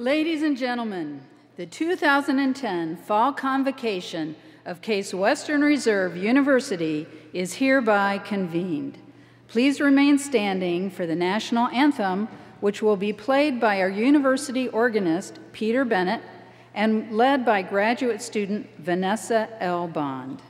Ladies and gentlemen, the 2010 Fall Convocation of Case Western Reserve University is hereby convened. Please remain standing for the national anthem, which will be played by our university organist, Peter Bennett, and led by graduate student Vanessa L. Bond.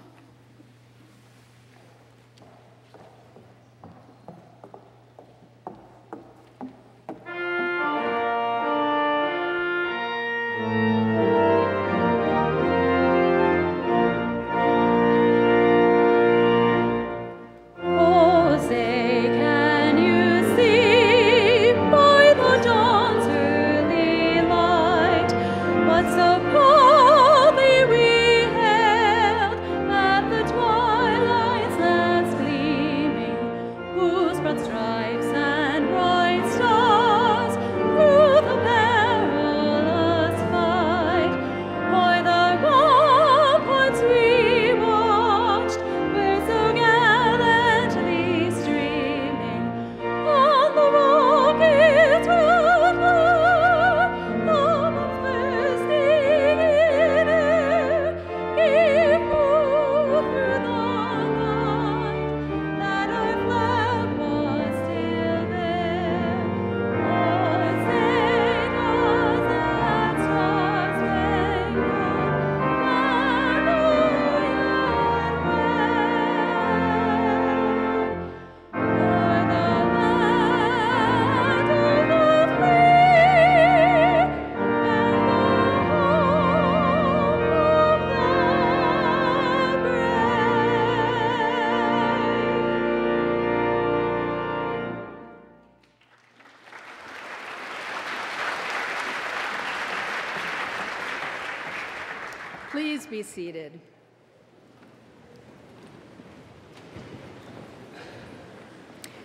Please be seated.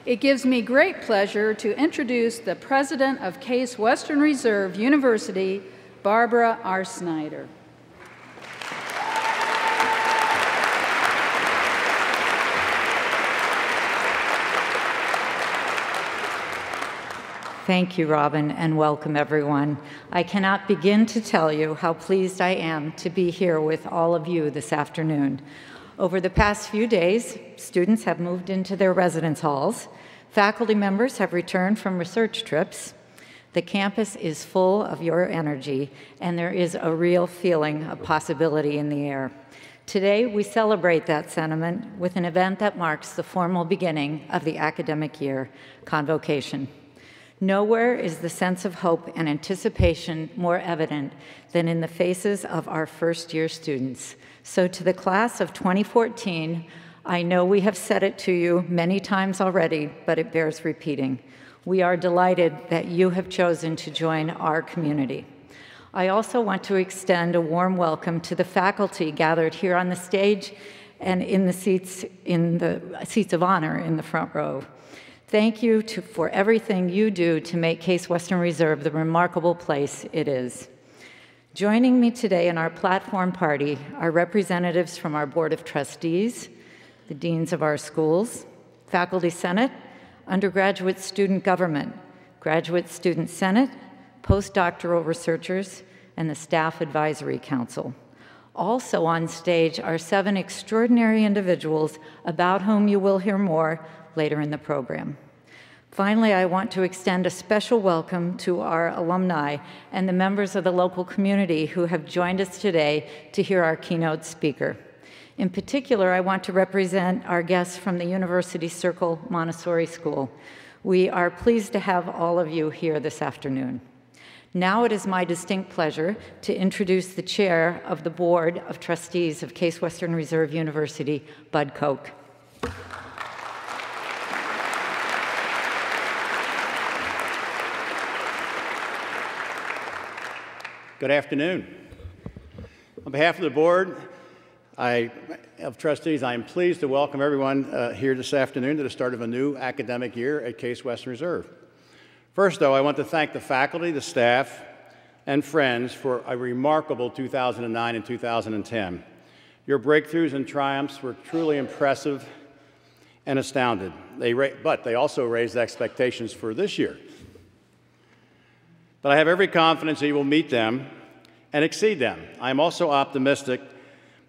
It gives me great pleasure to introduce the president of Case Western Reserve University, Barbara R. Snyder. Thank you, Robin, and welcome everyone. I cannot begin to tell you how pleased I am to be here with all of you this afternoon. Over the past few days, students have moved into their residence halls, faculty members have returned from research trips, the campus is full of your energy, and there is a real feeling of possibility in the air. Today, we celebrate that sentiment with an event that marks the formal beginning of the academic year, Convocation. Nowhere is the sense of hope and anticipation more evident than in the faces of our first-year students. So to the class of 2014, I know we have said it to you many times already, but it bears repeating. We are delighted that you have chosen to join our community. I also want to extend a warm welcome to the faculty gathered here on the stage and in the seats of honor in the front row. Thank you for everything you do to make Case Western Reserve the remarkable place it is. Joining me today in our platform party are representatives from our Board of Trustees, the deans of our schools, Faculty Senate, undergraduate student government, graduate student senate, postdoctoral researchers, and the Staff Advisory Council. Also on stage are 7 extraordinary individuals about whom you will hear more later in the program. Finally, I want to extend a special welcome to our alumni and the members of the local community who have joined us today to hear our keynote speaker. In particular, I want to represent our guests from the University Circle Montessori School. We are pleased to have all of you here this afternoon. Now it is my distinct pleasure to introduce the chair of the Board of Trustees of Case Western Reserve University, Bud Koch. Good afternoon. On behalf of the Board of Trustees, I am pleased to welcome everyone here this afternoon to the start of a new academic year at Case Western Reserve. First, though, I want to thank the faculty, the staff, and friends for a remarkable 2009 and 2010. Your breakthroughs and triumphs were truly impressive and astounded. But they also raised expectations for this year. but I have every confidence that you will meet them and exceed them. I am also optimistic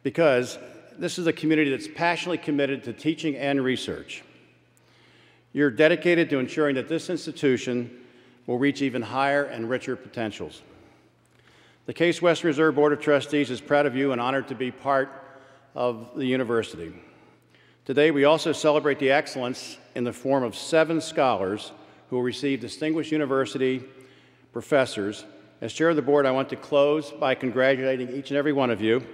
because this is a community that's passionately committed to teaching and research. You're dedicated to ensuring that this institution will reach even higher and richer potentials. The Case Western Reserve Board of Trustees is proud of you and honored to be part of the university. Today, we also celebrate the excellence in the form of 7 scholars who will receive Distinguished University Professors. As chair of the board, I want to close by congratulating each and every one of you.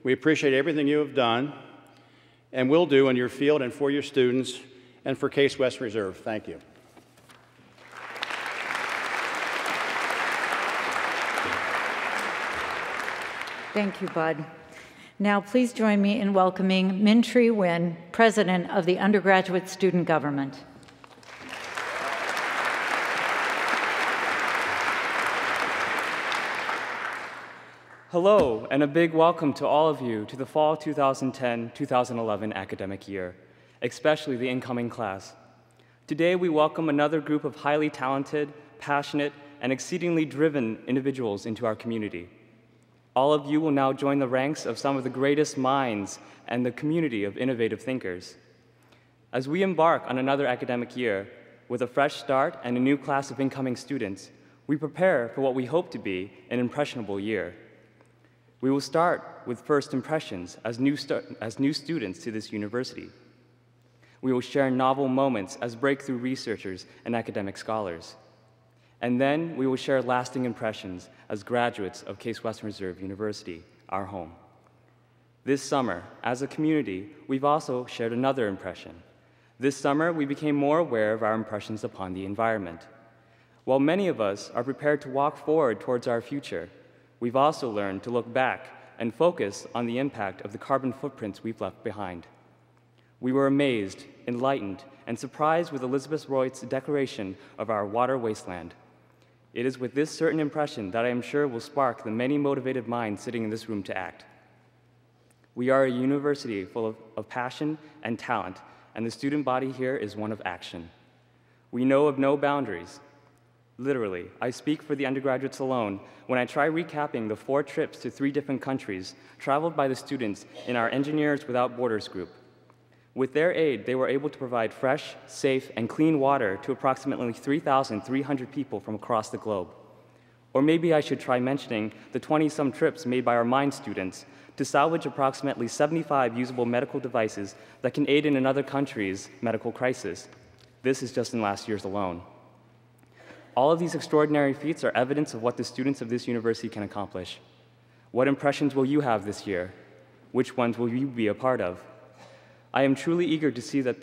We appreciate everything you have done and will do in your field and for your students and for Case Western Reserve. Thank you. Thank you, Bud. Now, please join me in welcoming Min-Tree Nguyen, President of the Undergraduate Student Government. Hello, and a big welcome to all of you to the fall 2010-2011 academic year, especially the incoming class. Today, we welcome another group of highly talented, passionate, and exceedingly driven individuals into our community. All of you will now join the ranks of some of the greatest minds and the community of innovative thinkers. As we embark on another academic year, with a fresh start and a new class of incoming students, we prepare for what we hope to be an impressionable year. We will start with first impressions as new students to this university. We will share novel moments as breakthrough researchers and academic scholars. And then we will share lasting impressions as graduates of Case Western Reserve University, our home. This summer, as a community, we've also shared another impression. This summer, we became more aware of our impressions upon the environment. While many of us are prepared to walk forward towards our future, we've also learned to look back and focus on the impact of the carbon footprints we've left behind. We were amazed, enlightened, and surprised with Elizabeth Royte's declaration of our water wasteland. It is with this certain impression that I am sure will spark the many motivated minds sitting in this room to act. We are a university full of passion and talent, and the student body here is one of action. We know of no boundaries. Literally, I speak for the undergraduates alone when I try recapping the 4 trips to 3 different countries traveled by the students in our Engineers Without Borders group. With their aid, they were able to provide fresh, safe, and clean water to approximately 3,300 people from across the globe. Or maybe I should try mentioning the 20-some trips made by our mine students to salvage approximately 75 usable medical devices that can aid in another country's medical crisis. This is just in last year's alone. All of these extraordinary feats are evidence of what the students of this university can accomplish. What impressions will you have this year? Which ones will you be a part of? I am truly eager to see that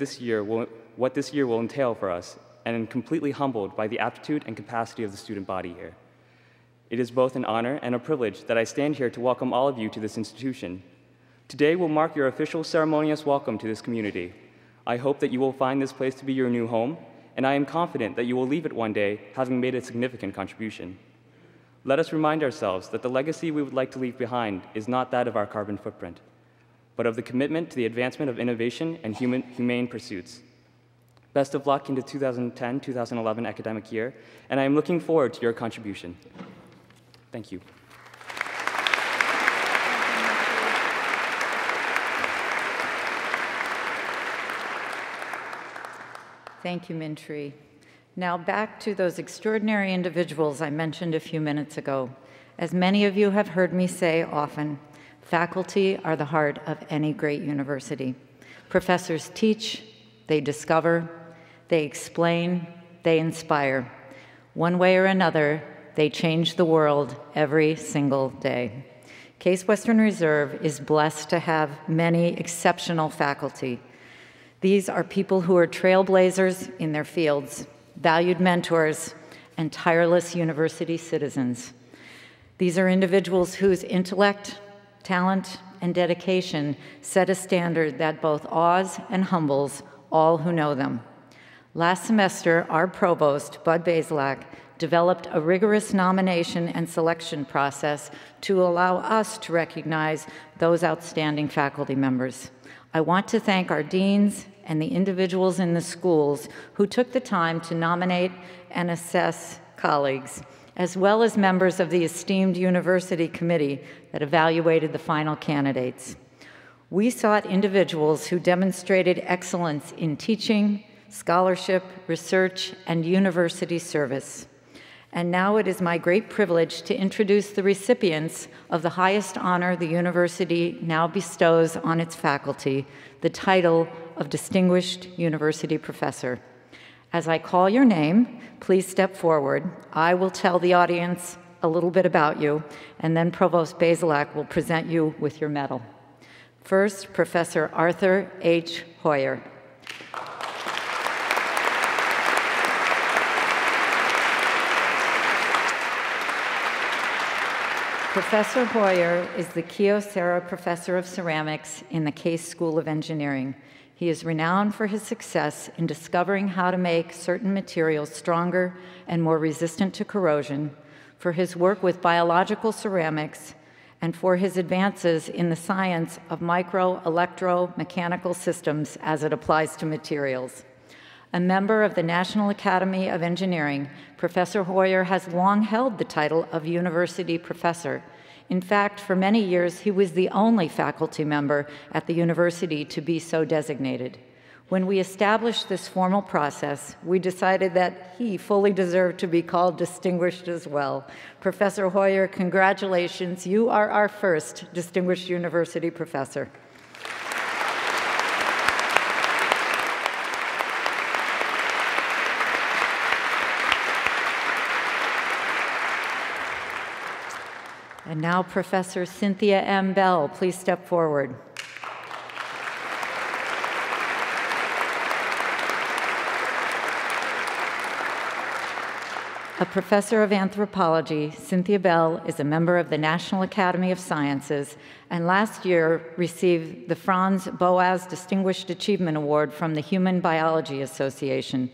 what this year will entail for us, and am completely humbled by the aptitude and capacity of the student body here. It is both an honor and a privilege that I stand here to welcome all of you to this institution. Today will mark your official ceremonious welcome to this community. I hope that you will find this place to be your new home, and I am confident that you will leave it one day having made a significant contribution. Let us remind ourselves that the legacy we would like to leave behind is not that of our carbon footprint, but of the commitment to the advancement of innovation and humane pursuits. Best of luck in the 2010-2011 academic year, and I am looking forward to your contribution. Thank you. Thank you, Min-Tree. Now back to those extraordinary individuals I mentioned a few minutes ago. As many of you have heard me say often, faculty are the heart of any great university. Professors teach, they discover, they explain, they inspire. One way or another, they change the world every single day. Case Western Reserve is blessed to have many exceptional faculty. These are people who are trailblazers in their fields, valued mentors, and tireless university citizens. These are individuals whose intellect, talent, and dedication set a standard that both awes and humbles all who know them. Last semester, our provost, Bud Bazelak, developed a rigorous nomination and selection process to allow us to recognize those outstanding faculty members. I want to thank our deans and the individuals in the schools who took the time to nominate and assess colleagues, as well as members of the esteemed university committee that evaluated the final candidates. We sought individuals who demonstrated excellence in teaching, scholarship, research, and university service. And now it is my great privilege to introduce the recipients of the highest honor the university now bestows on its faculty, the title of Distinguished University Professor. As I call your name, please step forward. I will tell the audience a little bit about you, and then Provost Bazelak will present you with your medal. First, Professor Arthur H. Hoyer. Professor Hoyer is the Kyocera Professor of Ceramics in the Case School of Engineering. He is renowned for his success in discovering how to make certain materials stronger and more resistant to corrosion, for his work with biological ceramics, and for his advances in the science of micro-electro-mechanical systems as it applies to materials. A member of the National Academy of Engineering, Professor Hoyer has long held the title of University Professor. In fact, for many years, he was the only faculty member at the university to be so designated. When we established this formal process, we decided that he fully deserved to be called distinguished as well. Professor Hoyer, congratulations. You are our first Distinguished University Professor. And now Professor Cynthia M. Bell, please step forward. A professor of anthropology, Cynthia Bell is a member of the National Academy of Sciences and last year received the Franz Boas Distinguished Achievement Award from the Human Biology Association.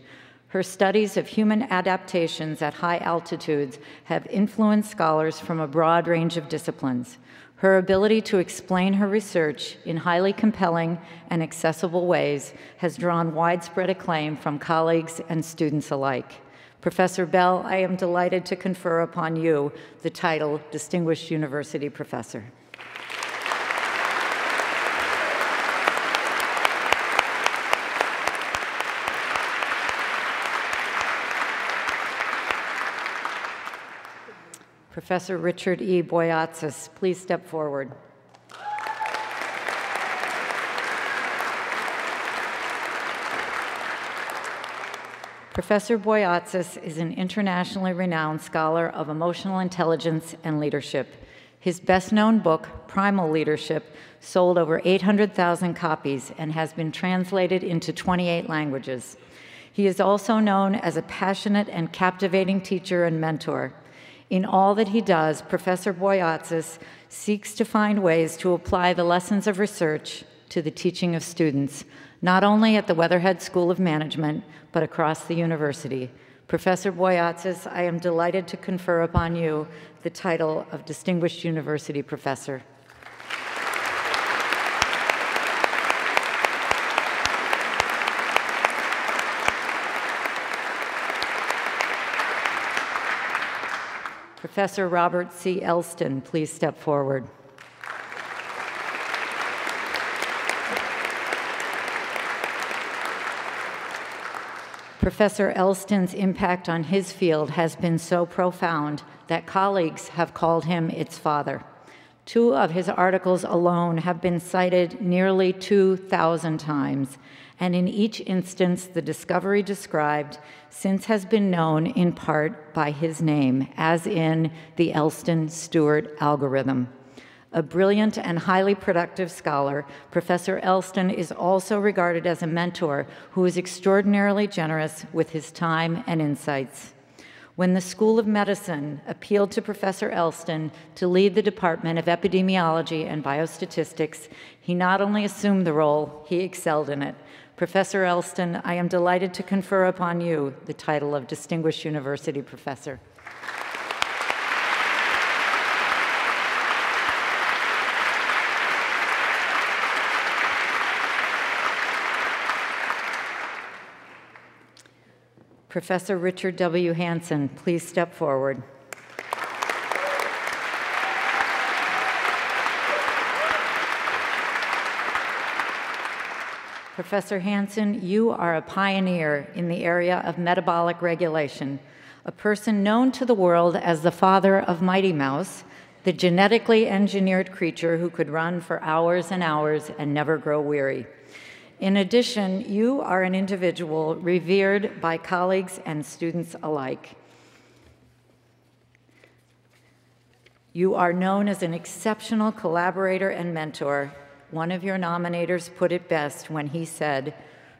Her studies of human adaptations at high altitudes have influenced scholars from a broad range of disciplines. Her ability to explain her research in highly compelling and accessible ways has drawn widespread acclaim from colleagues and students alike. Professor Bell, I am delighted to confer upon you the title Distinguished University Professor. Professor Richard E. Boyatzis, please step forward. Professor Boyatzis is an internationally renowned scholar of emotional intelligence and leadership. His best-known book, Primal Leadership, sold over 800,000 copies and has been translated into 28 languages. He is also known as a passionate and captivating teacher and mentor. In all that he does, Professor Boyatzis seeks to find ways to apply the lessons of research to the teaching of students, not only at the Weatherhead School of Management, but across the university. Professor Boyatzis, I am delighted to confer upon you the title of Distinguished University Professor. Professor Robert C. Elston, please step forward. Professor Elston's impact on his field has been so profound that colleagues have called him its father. 2 of his articles alone have been cited nearly 2,000 times, and in each instance, the discovery described since has been known in part by his name, as in the Elston-Stewart algorithm. A brilliant and highly productive scholar, Professor Elston is also regarded as a mentor who is extraordinarily generous with his time and insights. When the School of Medicine appealed to Professor Elston to lead the Department of Epidemiology and Biostatistics, he not only assumed the role, he excelled in it. Professor Elston, I am delighted to confer upon you the title of Distinguished University Professor. Professor Richard W. Hansen, please step forward. Professor Hansen, you are a pioneer in the area of metabolic regulation, a person known to the world as the father of Mighty Mouse, the genetically engineered creature who could run for hours and hours and never grow weary. In addition, you are an individual revered by colleagues and students alike. You are known as an exceptional collaborator and mentor. One of your nominators put it best when he said,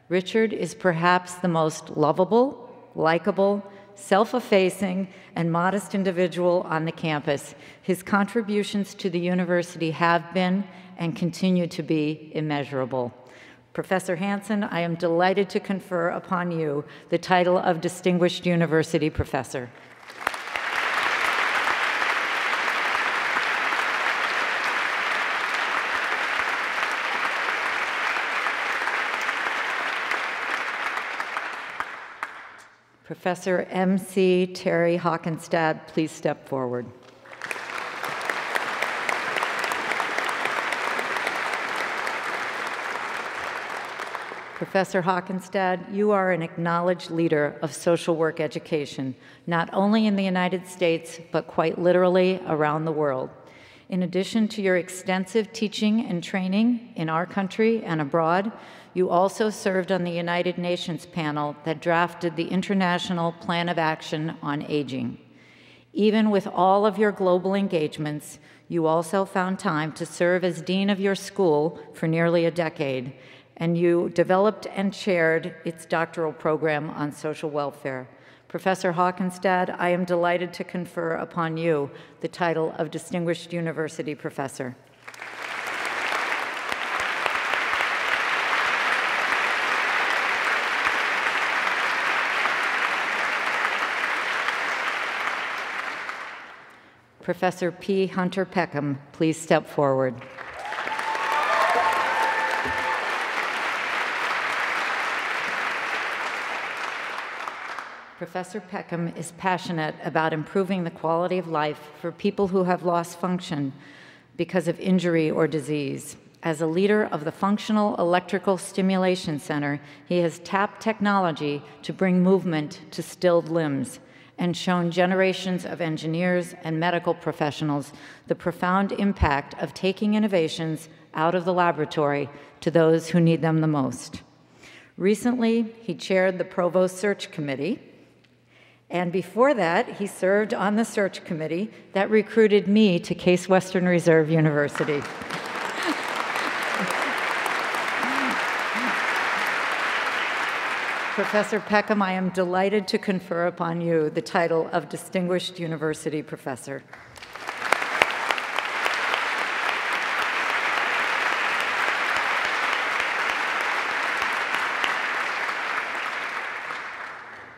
"Richard is perhaps the most lovable, likable, self-effacing, and modest individual on the campus. His contributions to the university have been and continue to be immeasurable." Professor Hansen, I am delighted to confer upon you the title of Distinguished University Professor. Professor M.C. Terry Hockenstad, please step forward. Professor Hockenstad, you are an acknowledged leader of social work education, not only in the United States, but quite literally around the world. In addition to your extensive teaching and training in our country and abroad, you also served on the United Nations panel that drafted the International Plan of Action on Aging. Even with all of your global engagements, you also found time to serve as dean of your school for nearly a decade, and you developed and chaired its doctoral program on social welfare. Professor Hockenstad, I am delighted to confer upon you the title of Distinguished University Professor. Professor P. Hunter Peckham, please step forward. Professor Peckham is passionate about improving the quality of life for people who have lost function because of injury or disease. As a leader of the Functional Electrical Stimulation Center, he has tapped technology to bring movement to stilled limbs and shown generations of engineers and medical professionals the profound impact of taking innovations out of the laboratory to those who need them the most. Recently, he chaired the Provost Search Committee, and before that, he served on the search committee that recruited me to Case Western Reserve University. Professor Peckham, I am delighted to confer upon you the title of Distinguished University Professor.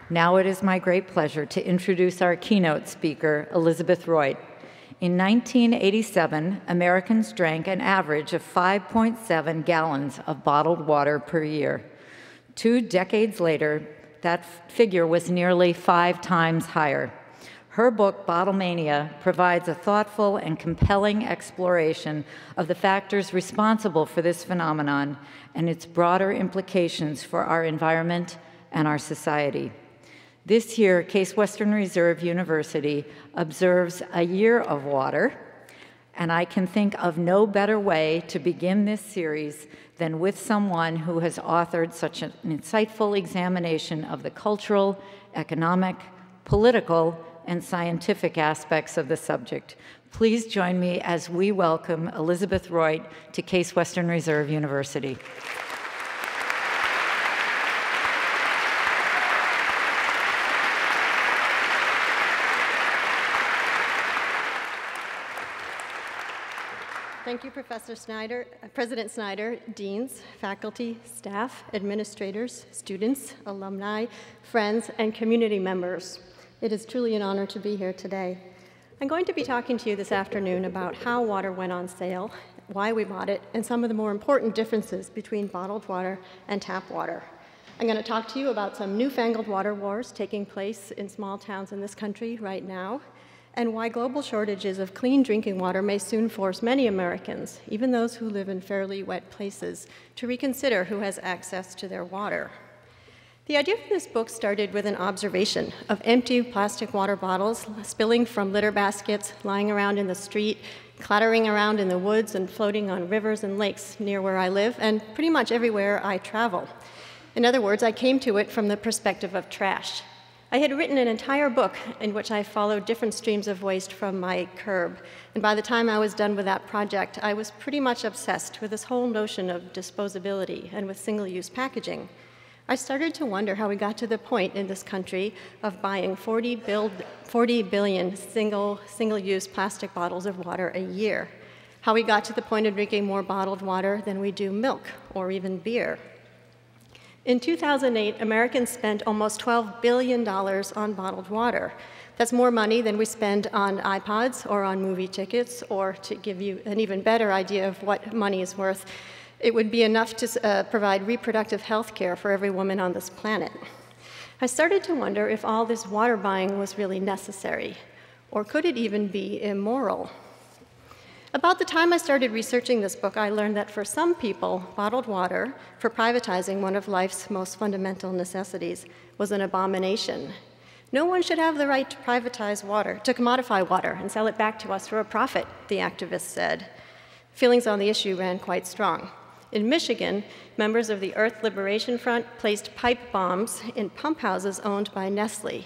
Now it is my great pleasure to introduce our keynote speaker, Elizabeth Royte. In 1987, Americans drank an average of 5.7 gallons of bottled water per year. 2 decades later, that figure was nearly 5 times higher. Her book, Bottlemania, provides a thoughtful and compelling exploration of the factors responsible for this phenomenon and its broader implications for our environment and our society. This year, Case Western Reserve University observes a year of water, and I can think of no better way to begin this series than with someone who has authored such an insightful examination of the cultural, economic, political, and scientific aspects of the subject. Please join me as we welcome Elizabeth Royte to Case Western Reserve University. Thank you, President Snyder, deans, faculty, staff, administrators, students, alumni, friends, and community members. It is truly an honor to be here today. I'm going to be talking to you this afternoon about how water went on sale, why we bought it, and some of the more important differences between bottled water and tap water. I'm going to talk to you about some newfangled water wars taking place in small towns in this country right now, and why global shortages of clean drinking water may soon force many Americans, even those who live in fairly wet places, to reconsider who has access to their water. The idea for this book started with an observation of empty plastic water bottles spilling from litter baskets, lying around in the street, clattering around in the woods, and floating on rivers and lakes near where I live, and pretty much everywhere I travel. In other words, I came to it from the perspective of trash. I had written an entire book in which I followed different streams of waste from my curb, and by the time I was done with that project, I was pretty much obsessed with this whole notion of disposability and with single-use packaging. I started to wonder how we got to the point in this country of buying 40 billion single-use plastic bottles of water a year, how we got to the point of drinking more bottled water than we do milk or even beer. In 2008, Americans spent almost $12 billion on bottled water. That's more money than we spend on iPods or on movie tickets, or to give you an even better idea of what money is worth, it would be enough to provide reproductive health care for every woman on this planet. I started to wonder if all this water buying was really necessary, or could it even be immoral? About the time I started researching this book, I learned that for some people, bottled water, for privatizing one of life's most fundamental necessities, was an abomination. No one should have the right to privatize water, to commodify water, and sell it back to us for a profit, the activists said. Feelings on the issue ran quite strong. In Michigan, members of the Earth Liberation Front placed pipe bombs in pump houses owned by Nestle.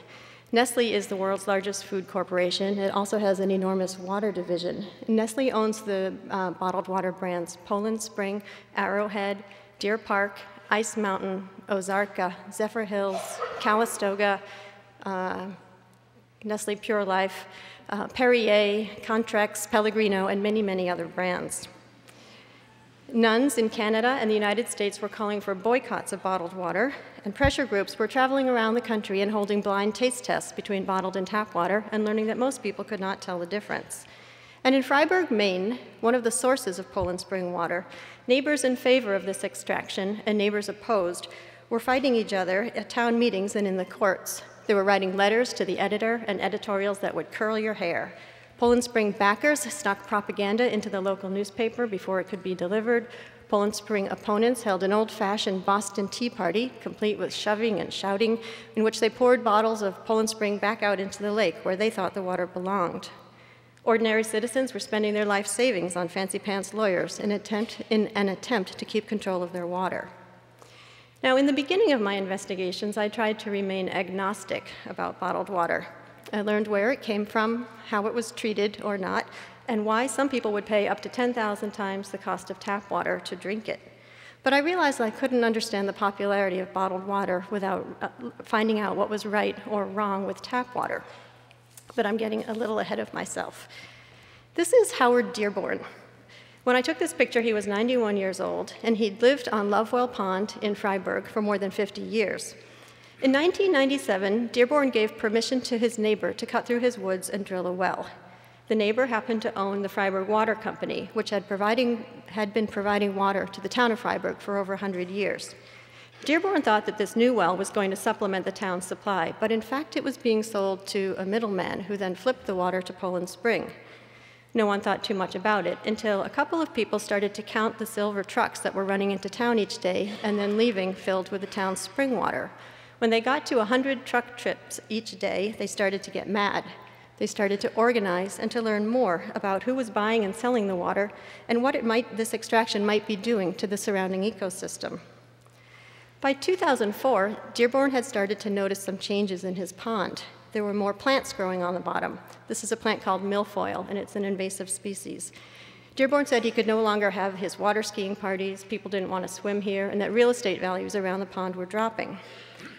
Nestle is the world's largest food corporation. It also has an enormous water division. Nestle owns the bottled water brands Poland Spring, Arrowhead, Deer Park, Ice Mountain, Ozarka, Zephyr Hills, Calistoga, Nestle Pure Life, Perrier, Contrex, Pellegrino, and many, many other brands. Nuns in Canada and the United States were calling for boycotts of bottled water, and pressure groups were traveling around the country and holding blind taste tests between bottled and tap water and learning that most people could not tell the difference. And in Fryeburg, Maine, one of the sources of Poland Spring water, neighbors in favor of this extraction and neighbors opposed were fighting each other at town meetings and in the courts. They were writing letters to the editor and editorials that would curl your hair. Poland Spring backers snuck propaganda into the local newspaper before it could be delivered. Poland Spring opponents held an old-fashioned Boston Tea Party, complete with shoving and shouting, in which they poured bottles of Poland Spring back out into the lake where they thought the water belonged. Ordinary citizens were spending their life savings on fancy-pants lawyers in an attempt to keep control of their water. Now, in the beginning of my investigations, I tried to remain agnostic about bottled water. I learned where it came from, how it was treated or not, and why some people would pay up to 10,000 times the cost of tap water to drink it. But I realized I couldn't understand the popularity of bottled water without finding out what was right or wrong with tap water. But I'm getting a little ahead of myself. This is Howard Dearborn. When I took this picture, he was 91 years old, and he'd lived on Lovewell Pond in Fryeburg for more than 50 years. In 1997, Dearborn gave permission to his neighbor to cut through his woods and drill a well. The neighbor happened to own the Fryeburg Water Company, which had been providing water to the town of Fryeburg for over 100 years. Dearborn thought that this new well was going to supplement the town's supply, but in fact it was being sold to a middleman who then flipped the water to Poland Spring. No one thought too much about it until a couple of people started to count the silver trucks that were running into town each day and then leaving filled with the town's spring water. When they got to 100 truck trips each day, they started to get mad. They started to organize and to learn more about who was buying and selling the water and what this extraction might be doing to the surrounding ecosystem. By 2004, Dearborn had started to notice some changes in his pond. There were more plants growing on the bottom. This is a plant called milfoil, and it's an invasive species. Dearborn said he could no longer have his water skiing parties, people didn't want to swim here, and that real estate values around the pond were dropping.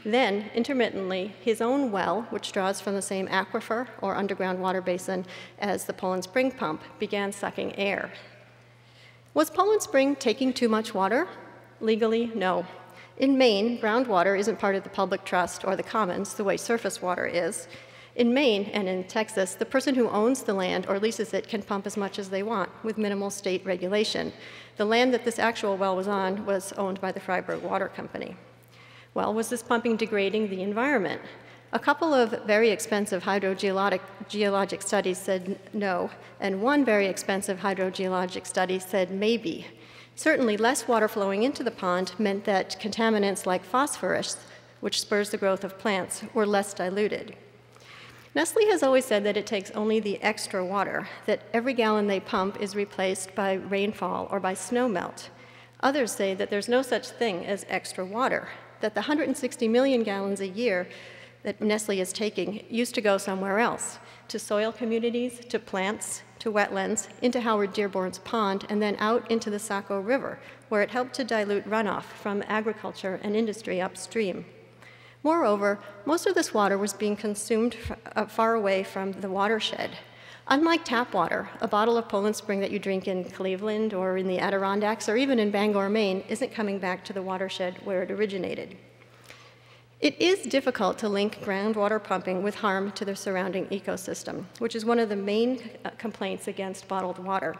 Then, intermittently, his own well, which draws from the same aquifer or underground water basin as the Poland Spring pump, began sucking air. Was Poland Spring taking too much water? Legally, no. In Maine, groundwater isn't part of the public trust or the commons the way surface water is. In Maine and in Texas, the person who owns the land or leases it can pump as much as they want with minimal state regulation. The land that this actual well was on was owned by the Fryeburg Water Company. Well, was this pumping degrading the environment? A couple of very expensive hydrogeologic studies said no, and one very expensive hydrogeologic study said maybe. Certainly, less water flowing into the pond meant that contaminants like phosphorus, which spurs the growth of plants, were less diluted. Nestle has always said that it takes only the extra water, that every gallon they pump is replaced by rainfall or by snow melt. Others say that there's no such thing as extra water, that the 160 million gallons a year that Nestle is taking used to go somewhere else, to soil communities, to plants, to wetlands, into Howard Dearborn's pond, and then out into the Saco River, where it helped to dilute runoff from agriculture and industry upstream. Moreover, most of this water was being consumed far away from the watershed. Unlike tap water, a bottle of Poland Spring that you drink in Cleveland or in the Adirondacks or even in Bangor, Maine, isn't coming back to the watershed where it originated. It is difficult to link groundwater pumping with harm to the surrounding ecosystem, which is one of the main complaints against bottled water.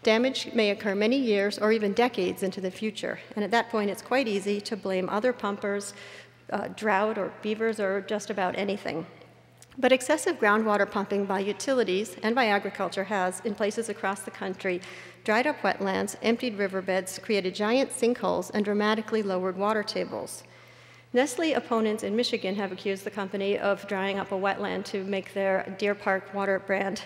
Damage may occur many years or even decades into the future, and at that point it's quite easy to blame other pumpers, drought or beavers or just about anything. But excessive groundwater pumping by utilities and by agriculture has, in places across the country, dried up wetlands, emptied riverbeds, created giant sinkholes, and dramatically lowered water tables. Nestle opponents in Michigan have accused the company of drying up a wetland to make their Deer Park water brand.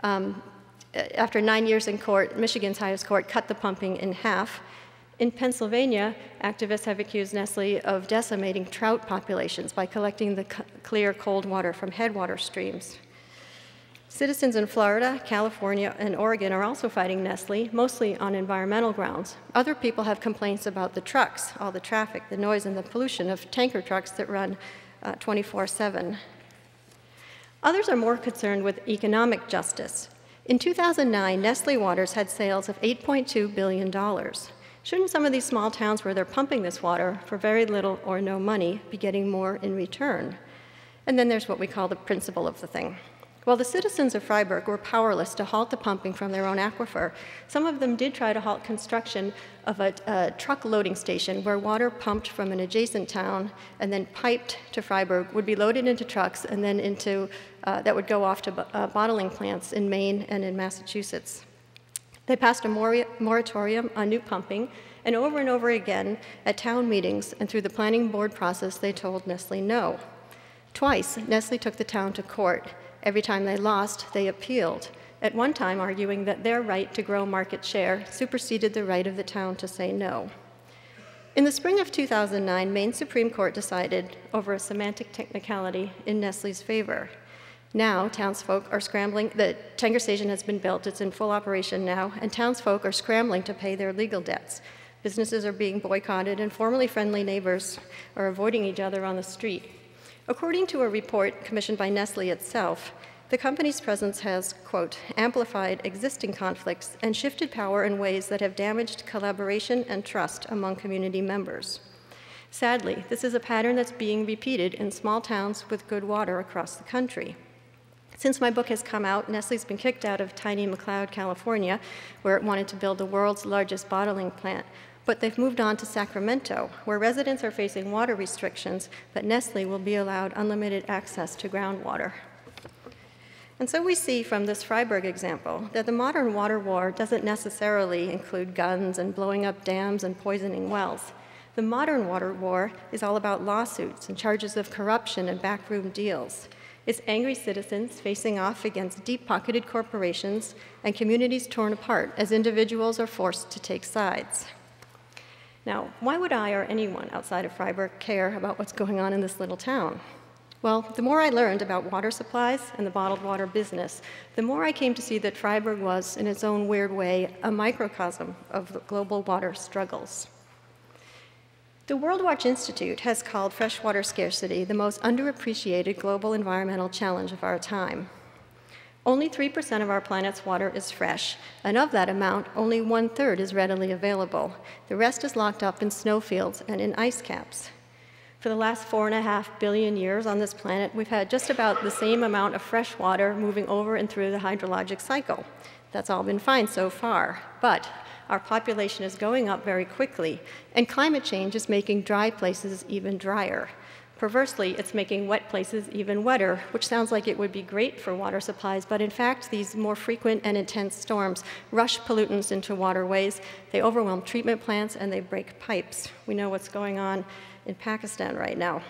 After 9 years in court, Michigan's highest court cut the pumping in half. In Pennsylvania, activists have accused Nestle of decimating trout populations by collecting the clear, cold water from headwater streams. Citizens in Florida, California, and Oregon are also fighting Nestle, mostly on environmental grounds. Other people have complaints about the trucks, all the traffic, the noise, and the pollution of tanker trucks that run 24/7. Others are more concerned with economic justice. In 2009, Nestle Waters had sales of $8.2 billion. Shouldn't some of these small towns where they're pumping this water for very little or no money be getting more in return? And then there's what we call the principle of the thing. While the citizens of Freiburg were powerless to halt the pumping from their own aquifer, some of them did try to halt construction of a truck loading station where water pumped from an adjacent town and then piped to Freiburg would be loaded into trucks and then that would go off to bottling plants in Maine and in Massachusetts. They passed a moratorium on new pumping, and over again at town meetings and through the planning board process, they told Nestle no. Twice, Nestle took the town to court. Every time they lost, they appealed, at one time arguing that their right to grow market share superseded the right of the town to say no. In the spring of 2009, Maine Supreme Court decided over a semantic technicality in Nestle's favor. Now, townsfolk are scrambling. The tanker station has been built. It's in full operation now, and townsfolk are scrambling to pay their legal debts. Businesses are being boycotted, and formerly friendly neighbors are avoiding each other on the street. According to a report commissioned by Nestle itself, the company's presence has, quote, amplified existing conflicts and shifted power in ways that have damaged collaboration and trust among community members. Sadly, this is a pattern that's being repeated in small towns with good water across the country. Since my book has come out, Nestle's been kicked out of tiny McLeod, California, where it wanted to build the world's largest bottling plant. But they've moved on to Sacramento, where residents are facing water restrictions, but Nestle will be allowed unlimited access to groundwater. And so we see from this Freiburg example that the modern water war doesn't necessarily include guns and blowing up dams and poisoning wells. The modern water war is all about lawsuits and charges of corruption and backroom deals. It's angry citizens facing off against deep-pocketed corporations and communities torn apart as individuals are forced to take sides. Now, why would I or anyone outside of Freiburg care about what's going on in this little town? Well, the more I learned about water supplies and the bottled water business, the more I came to see that Freiburg was, in its own weird way, a microcosm of the global water struggles. The World Watch Institute has called freshwater scarcity the most underappreciated global environmental challenge of our time. Only 3% of our planet's water is fresh, and of that amount, only 1/3 is readily available. The rest is locked up in snowfields and in ice caps. For the last 4.5 billion years on this planet, we've had just about the same amount of fresh water moving over and through the hydrologic cycle. That's all been fine so far, but our population is going up very quickly, and climate change is making dry places even drier. Perversely, it's making wet places even wetter, which sounds like it would be great for water supplies, but in fact, these more frequent and intense storms rush pollutants into waterways, they overwhelm treatment plants, and they break pipes. We know what's going on in Pakistan right now.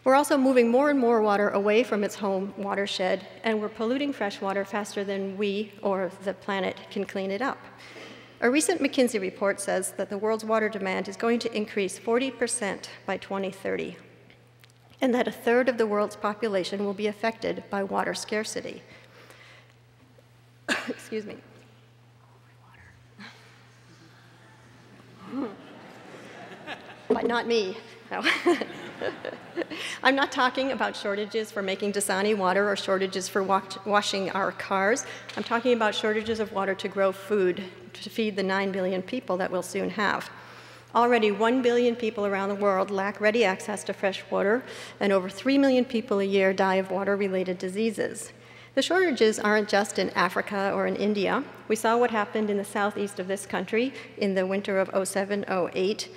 We're also moving more and more water away from its home watershed, and we're polluting fresh water faster than we or the planet can clean it up. A recent McKinsey report says that the world's water demand is going to increase 40% by 2030, and that a third of the world's population will be affected by water scarcity. Excuse me. But not me. No. I'm not talking about shortages for making Dasani water or shortages for washing our cars. I'm talking about shortages of water to grow food, to feed the 9 billion people that we'll soon have. Already 1 billion people around the world lack ready access to fresh water, and over 3 million people a year die of water-related diseases. The shortages aren't just in Africa or in India. We saw what happened in the southeast of this country in the winter of 07-08.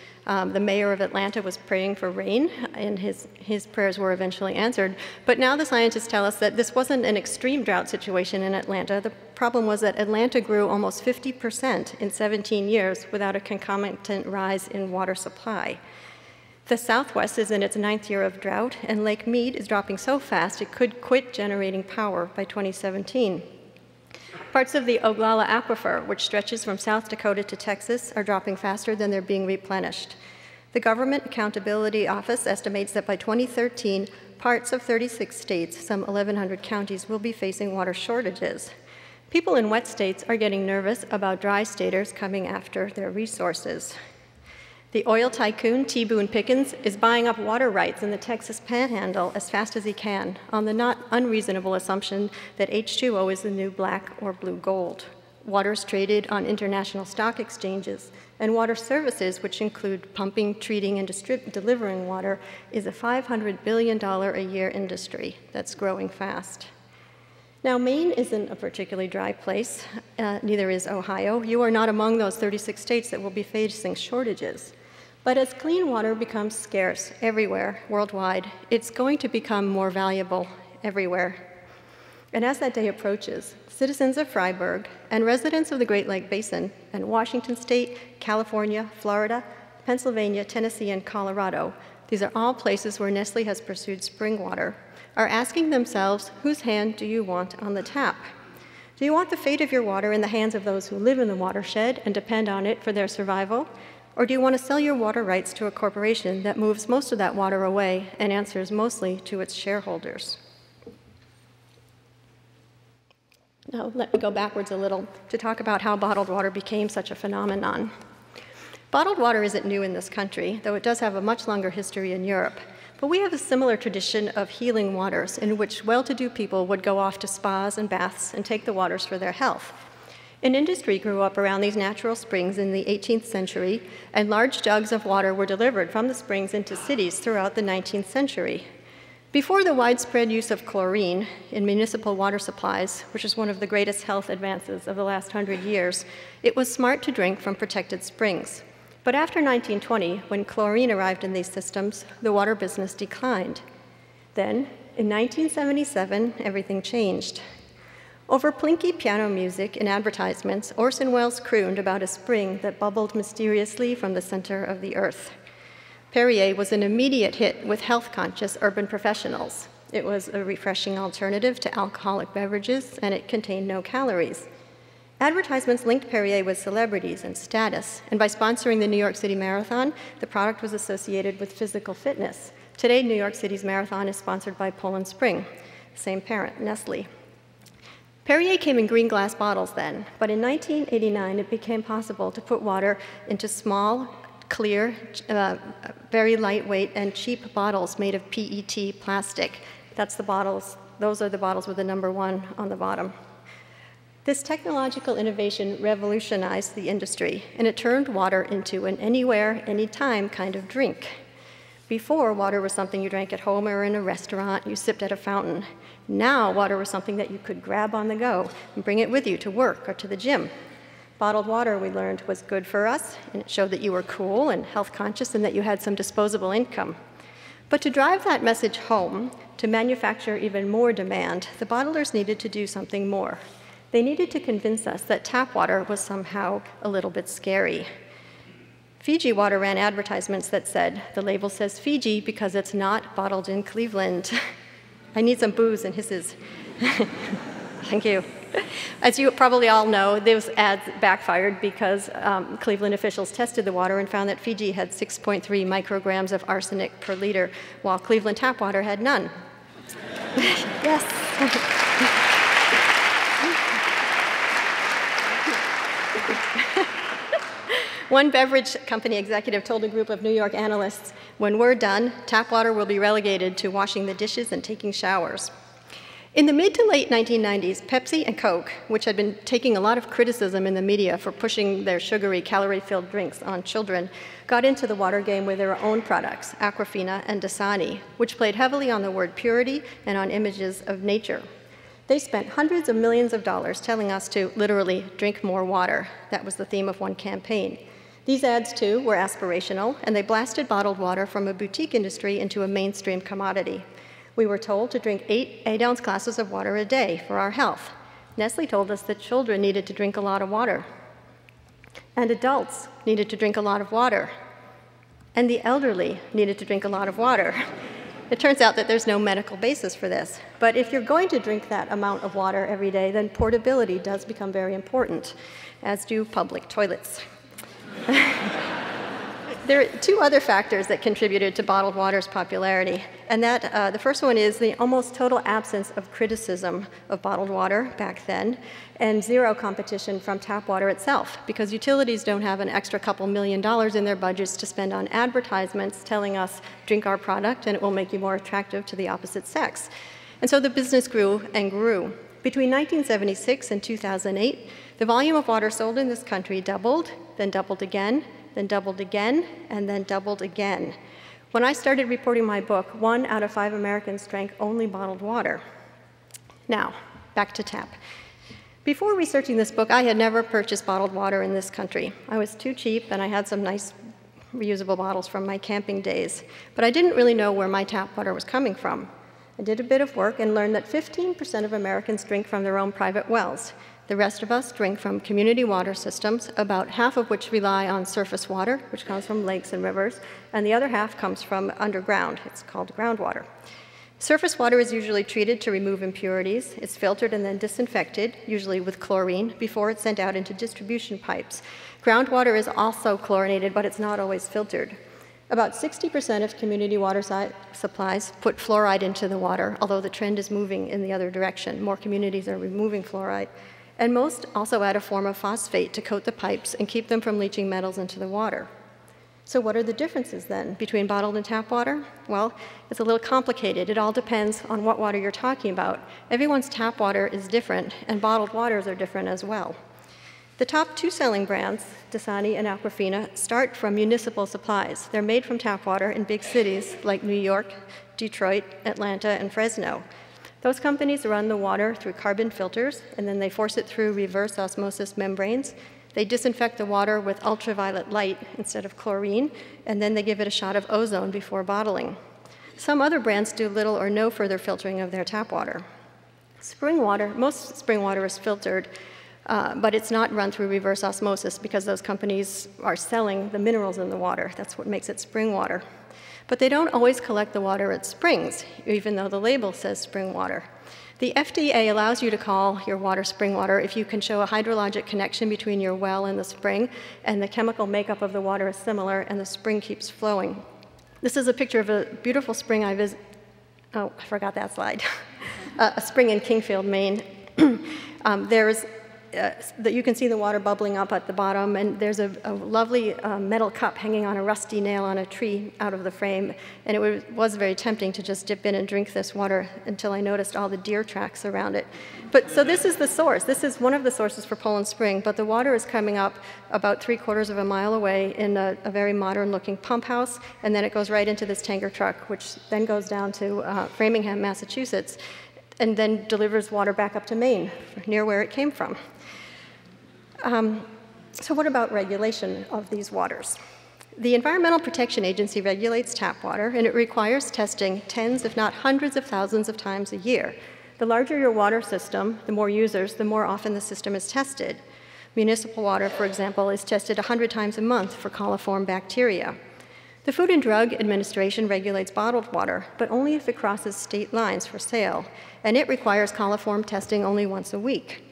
The mayor of Atlanta was praying for rain, and his prayers were eventually answered. But now the scientists tell us that this wasn't an extreme drought situation in Atlanta. The problem was that Atlanta grew almost 50% in 17 years without a concomitant rise in water supply. The Southwest is in its 9th year of drought, and Lake Mead is dropping so fast it could quit generating power by 2017. Parts of the Oglala Aquifer, which stretches from South Dakota to Texas, are dropping faster than they're being replenished. The Government Accountability Office estimates that by 2013, parts of 36 states, some 1,100 counties, will be facing water shortages. People in wet states are getting nervous about dry staters coming after their resources. The oil tycoon, T. Boone Pickens, is buying up water rights in the Texas Panhandle as fast as he can, on the not unreasonable assumption that H2O is the new black or blue gold. Water is traded on international stock exchanges, and water services, which include pumping, treating, and delivering water, is a $500 billion a year industry that's growing fast. Now, Maine isn't a particularly dry place, neither is Ohio. You are not among those 36 states that will be facing shortages. But as clean water becomes scarce everywhere, worldwide, it's going to become more valuable everywhere. And as that day approaches, citizens of Freiburg and residents of the Great Lake Basin and Washington State, California, Florida, Pennsylvania, Tennessee, and Colorado, these are all places where Nestle has pursued spring water, are asking themselves, whose hand do you want on the tap? Do you want the fate of your water in the hands of those who live in the watershed and depend on it for their survival? Or do you want to sell your water rights to a corporation that moves most of that water away and answers mostly to its shareholders? Now, let me go backwards a little to talk about how bottled water became such a phenomenon. Bottled water isn't new in this country, though it does have a much longer history in Europe. But we have a similar tradition of healing waters in which well-to-do people would go off to spas and baths and take the waters for their health. An industry grew up around these natural springs in the 18th century, and large jugs of water were delivered from the springs into cities throughout the 19th century. Before the widespread use of chlorine in municipal water supplies, which is one of the greatest health advances of the last 100 years, it was smart to drink from protected springs. But after 1920, when chlorine arrived in these systems, the water business declined. Then, in 1977, everything changed. Over plinky piano music and advertisements, Orson Welles crooned about a spring that bubbled mysteriously from the center of the earth. Perrier was an immediate hit with health-conscious urban professionals. It was a refreshing alternative to alcoholic beverages, and it contained no calories. Advertisements linked Perrier with celebrities and status, and by sponsoring the New York City Marathon, the product was associated with physical fitness. Today, New York City's marathon is sponsored by Poland Spring, same parent, Nestle. Perrier came in green glass bottles then, but in 1989 it became possible to put water into small, clear, very lightweight and cheap bottles made of PET plastic. Those are the bottles with the number 1 on the bottom. This technological innovation revolutionized the industry, and it turned water into an anywhere, anytime kind of drink. Before, water was something you drank at home or in a restaurant, you sipped at a fountain. Now, water was something that you could grab on the go and bring it with you to work or to the gym. Bottled water, we learned, was good for us, and it showed that you were cool and health conscious and that you had some disposable income. But to drive that message home, to manufacture even more demand, the bottlers needed to do something more. They needed to convince us that tap water was somehow a little bit scary. Fiji Water ran advertisements that said, the label says Fiji because it's not bottled in Cleveland. I need some boos and hisses. Thank you. As you probably all know, those ads backfired because Cleveland officials tested the water and found that Fiji had 6.3 micrograms of arsenic per liter, while Cleveland tap water had none. Yes. One beverage company executive told a group of New York analysts, when we're done, tap water will be relegated to washing the dishes and taking showers. In the mid to late 1990s, Pepsi and Coke, which had been taking a lot of criticism in the media for pushing their sugary, calorie-filled drinks on children, got into the water game with their own products, Aquafina and Dasani, which played heavily on the word purity and on images of nature. They spent hundreds of millions of dollars telling us to literally drink more water. That was the theme of one campaign. These ads, too, were aspirational, and they blasted bottled water from a boutique industry into a mainstream commodity. We were told to drink 8 8-ounce glasses of water a day for our health. Nestle told us that children needed to drink a lot of water, and adults needed to drink a lot of water, and the elderly needed to drink a lot of water. It turns out that there's no medical basis for this. But if you're going to drink that amount of water every day, then portability does become very important, as do public toilets. There are 2 other factors that contributed to bottled water's popularity, and the first one is the almost total absence of criticism of bottled water back then, and zero competition from tap water itself, because utilities don't have an extra couple $1 million in their budgets to spend on advertisements telling us, drink our product and it will make you more attractive to the opposite sex. And so the business grew and grew. Between 1976 and 2008, the volume of water sold in this country doubled, then doubled again, then doubled again, and then doubled again. When I started reporting my book, 1 out of 5 Americans drank only bottled water. Now, back to tap. Before researching this book, I had never purchased bottled water in this country. I was too cheap, and I had some nice reusable bottles from my camping days. But I didn't really know where my tap water was coming from. I did a bit of work and learned that 15% of Americans drink from their own private wells. The rest of us drink from community water systems, about half of which rely on surface water, which comes from lakes and rivers, and the other half comes from underground. It's called groundwater. Surface water is usually treated to remove impurities. It's filtered and then disinfected, usually with chlorine, before it's sent out into distribution pipes. Groundwater is also chlorinated, but it's not always filtered. About 60% of community water supplies put fluoride into the water, although the trend is moving in the other direction. More communities are removing fluoride. And most also add a form of phosphate to coat the pipes and keep them from leaching metals into the water. So what are the differences then between bottled and tap water? Well, it's a little complicated. It all depends on what water you're talking about. Everyone's tap water is different, and bottled waters are different as well. The top 2 selling brands, Dasani and Aquafina, start from municipal supplies. They're made from tap water in big cities like New York, Detroit, Atlanta, and Fresno. Those companies run the water through carbon filters, and then they force it through reverse osmosis membranes. They disinfect the water with ultraviolet light instead of chlorine, and then they give it a shot of ozone before bottling. Some other brands do little or no further filtering of their tap water. Spring water, most spring water is filtered, but it's not run through reverse osmosis because those companies are selling the minerals in the water. That's what makes it spring water. But they don't always collect the water at springs, even though the label says spring water. The FDA allows you to call your water spring water if you can show a hydrologic connection between your well and the spring, and the chemical makeup of the water is similar, and the spring keeps flowing. This is a picture of a beautiful spring I visited. Oh, I forgot that slide. A spring in Kingfield, Maine. You can see the water bubbling up at the bottom, and there's a lovely metal cup hanging on a rusty nail on a tree out of the frame, and it was very tempting to just dip in and drink this water until I noticed all the deer tracks around it. So this is the source. This is one of the sources for Poland Spring, but the water is coming up about 3/4 of a mile away in a very modern-looking pump house, and then it goes right into this tanker truck, which then goes down to Framingham, Massachusetts, and then delivers water back up to Maine, near where it came from. So what about regulation of these waters? The Environmental Protection Agency regulates tap water, and it requires testing tens, if not hundreds of thousands of times a year. The larger your water system, the more users, the more often the system is tested. Municipal water, for example, is tested 100 times a month for coliform bacteria. The Food and Drug Administration regulates bottled water, but only if it crosses state lines for sale, and it requires coliform testing only once a week.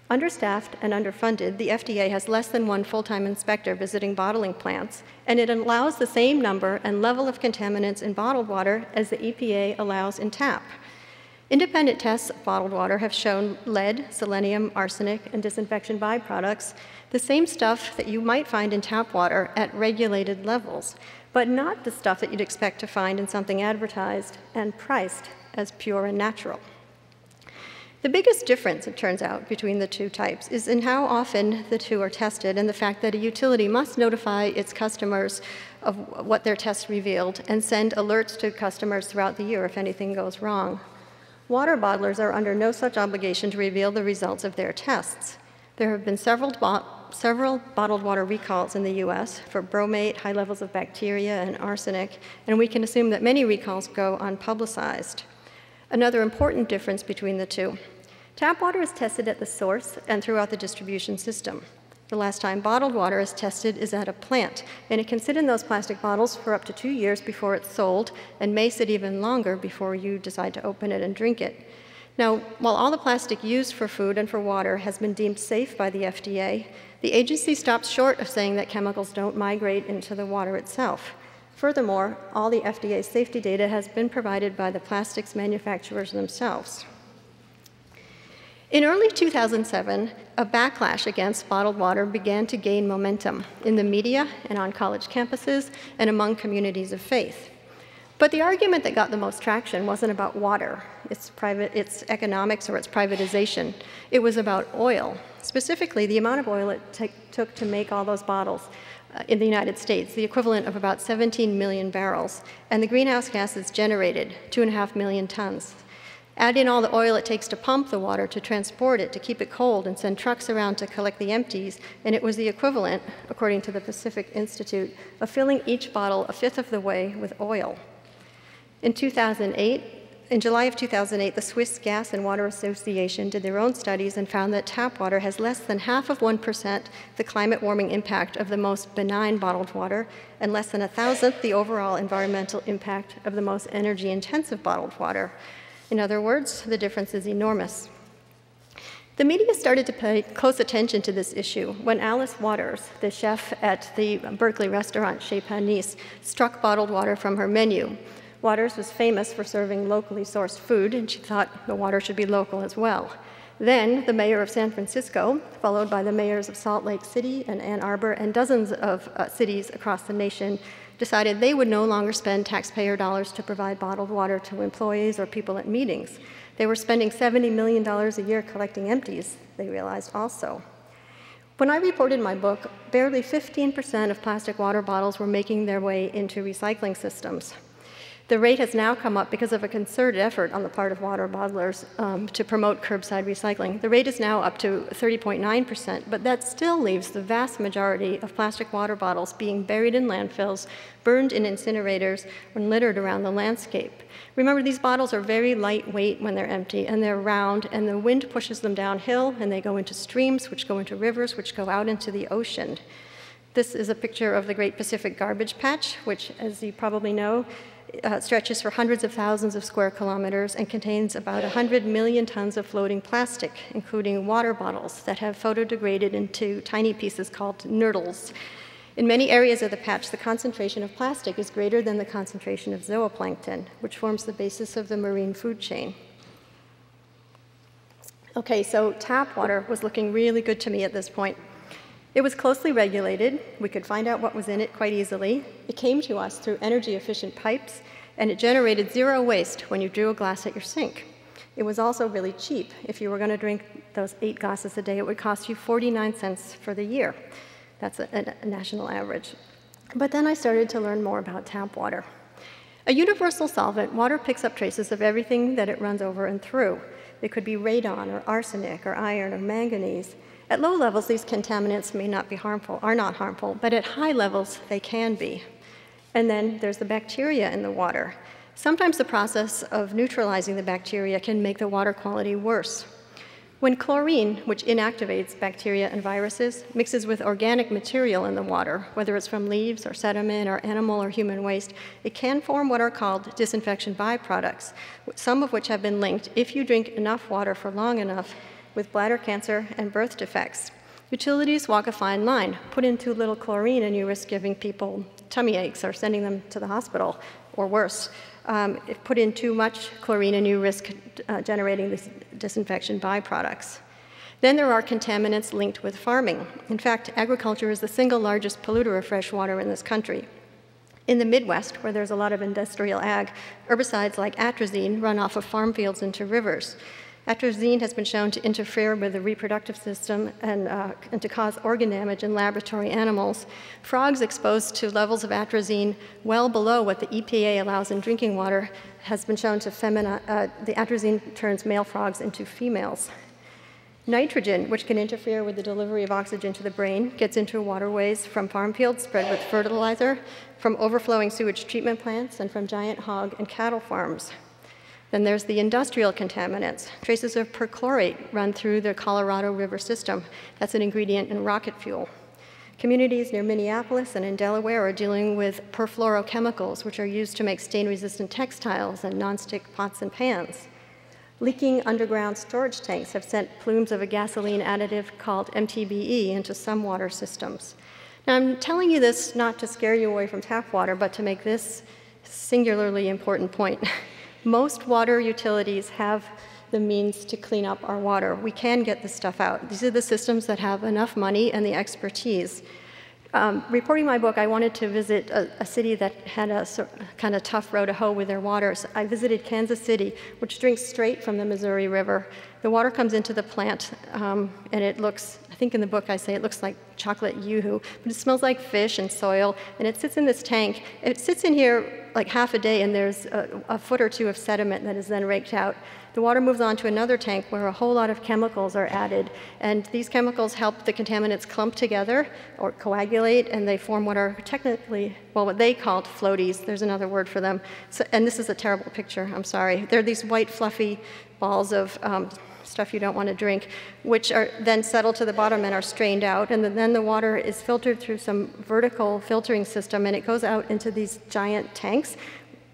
Understaffed and underfunded, the FDA has less than one full-time inspector visiting bottling plants, and it allows the same number and level of contaminants in bottled water as the EPA allows in tap. Independent tests of bottled water have shown lead, selenium, arsenic, and disinfection byproducts, the same stuff that you might find in tap water at regulated levels, but not the stuff that you'd expect to find in something advertised and priced as pure and natural. The biggest difference, it turns out, between the two types is in how often the two are tested and the fact that a utility must notify its customers of what their tests revealed and send alerts to customers throughout the year if anything goes wrong. Water bottlers are under no such obligation to reveal the results of their tests. There have been several bottled water recalls in the US for bromate, high levels of bacteria, and arsenic, and we can assume that many recalls go unpublicized. Another important difference between the two: tap water is tested at the source and throughout the distribution system. The last time bottled water is tested is at a plant, and it can sit in those plastic bottles for up to 2 years before it's sold, and may sit even longer before you decide to open it and drink it. Now, while all the plastic used for food and for water has been deemed safe by the FDA, the agency stops short of saying that chemicals don't migrate into the water itself. Furthermore, all the FDA safety data has been provided by the plastics manufacturers themselves. In early 2007, a backlash against bottled water began to gain momentum in the media and on college campuses and among communities of faith. But the argument that got the most traction wasn't about water, its economics, or its privatization. It was about oil, specifically the amount of oil it took to make all those bottles in the United States, the equivalent of about 17 million barrels, and the greenhouse gases generated, 2.5 million tons. Add in all the oil it takes to pump the water, to transport it, to keep it cold, and send trucks around to collect the empties, and it was the equivalent, according to the Pacific Institute, of filling each bottle a fifth of the way with oil. In July of 2008, the Swiss Gas and Water Association did their own studies and found that tap water has less than half of 1% the climate warming impact of the most benign bottled water, and less than 1,000th the overall environmental impact of the most energy-intensive bottled water. In other words, the difference is enormous. The media started to pay close attention to this issue when Alice Waters, the chef at the Berkeley restaurant Chez Panisse, struck bottled water from her menu. Waters was famous for serving locally sourced food, and she thought the water should be local as well. Then the mayor of San Francisco, followed by the mayors of Salt Lake City and Ann Arbor and dozens of cities across the nation, decided they would no longer spend taxpayer dollars to provide bottled water to employees or people at meetings. They were spending $70 million a year collecting empties, they realized also. When I reported my book, barely 15% of plastic water bottles were making their way into recycling systems. The rate has now come up because of a concerted effort on the part of water bottlers to promote curbside recycling. The rate is now up to 30.9%, but that still leaves the vast majority of plastic water bottles being buried in landfills, burned in incinerators, and littered around the landscape. Remember, these bottles are very lightweight when they're empty, and they're round, and the wind pushes them downhill, and they go into streams, which go into rivers, which go out into the ocean. This is a picture of the Great Pacific Garbage Patch, which, as you probably know, stretches for hundreds of thousands of square kilometers and contains about 100 million tons of floating plastic, including water bottles that have photodegraded into tiny pieces called nurdles. In many areas of the patch, the concentration of plastic is greater than the concentration of zooplankton, which forms the basis of the marine food chain. Okay, so tap water was looking really good to me at this point. It was closely regulated. We could find out what was in it quite easily. It came to us through energy-efficient pipes, and it generated zero waste when you drew a glass at your sink. It was also really cheap. If you were going to drink those 8 glasses a day, it would cost you 49 cents for the year. That's a national average. But then I started to learn more about tap water. A universal solvent, water picks up traces of everything that it runs over and through. It could be radon or arsenic or iron or manganese. At low levels, these contaminants may not be harmful, are not harmful, but at high levels, they can be. And then there's the bacteria in the water. Sometimes the process of neutralizing the bacteria can make the water quality worse. When chlorine, which inactivates bacteria and viruses, mixes with organic material in the water, whether it's from leaves or sediment or animal or human waste, it can form what are called disinfection byproducts, some of which have been linked, if you drink enough water for long enough, with bladder cancer and birth defects. Utilities walk a fine line. Put in too little chlorine and you risk giving people tummy aches or sending them to the hospital, or worse. If put in too much chlorine and you risk generating these disinfection byproducts. Then there are contaminants linked with farming. In fact, agriculture is the single largest polluter of fresh water in this country. In the Midwest, where there's a lot of industrial ag, herbicides like atrazine run off of farm fields into rivers. Atrazine has been shown to interfere with the reproductive system and to cause organ damage in laboratory animals. Frogs exposed to levels of atrazine well below what the EPA allows in drinking water has been shown to the atrazine turns male frogs into females. Nitrogen, which can interfere with the delivery of oxygen to the brain, gets into waterways from farm fields spread with fertilizer, from overflowing sewage treatment plants, and from giant hog and cattle farms. Then there's the industrial contaminants. Traces of perchlorate run through the Colorado River system. That's an ingredient in rocket fuel. Communities near Minneapolis and in Delaware are dealing with perfluorochemicals, which are used to make stain-resistant textiles and nonstick pots and pans. Leaking underground storage tanks have sent plumes of a gasoline additive called MTBE into some water systems. Now, I'm telling you this not to scare you away from tap water, but to make this singularly important point. Most water utilities have the means to clean up our water. We can get this stuff out. These are the systems that have enough money and the expertise. Reporting my book, I wanted to visit a city that had a kind of tough row to hoe with their water. So I visited Kansas City, which drinks straight from the Missouri River. The water comes into the plant, and it looks, I think in the book I say it looks like chocolate yoo-hoo, but it smells like fish and soil, and it sits in this tank. It sits in here like half a day, and there's a foot or two of sediment that is then raked out. The water moves on to another tank where a whole lot of chemicals are added, and these chemicals help the contaminants clump together or coagulate, and they form what are technically, well, what they called floaties. There's another word for them. So, and this is a terrible picture, I'm sorry. They're these white, fluffy balls of stuff you don't want to drink, which are then settle to the bottom and are strained out, and then the water is filtered through some vertical filtering system, and it goes out into these giant tanks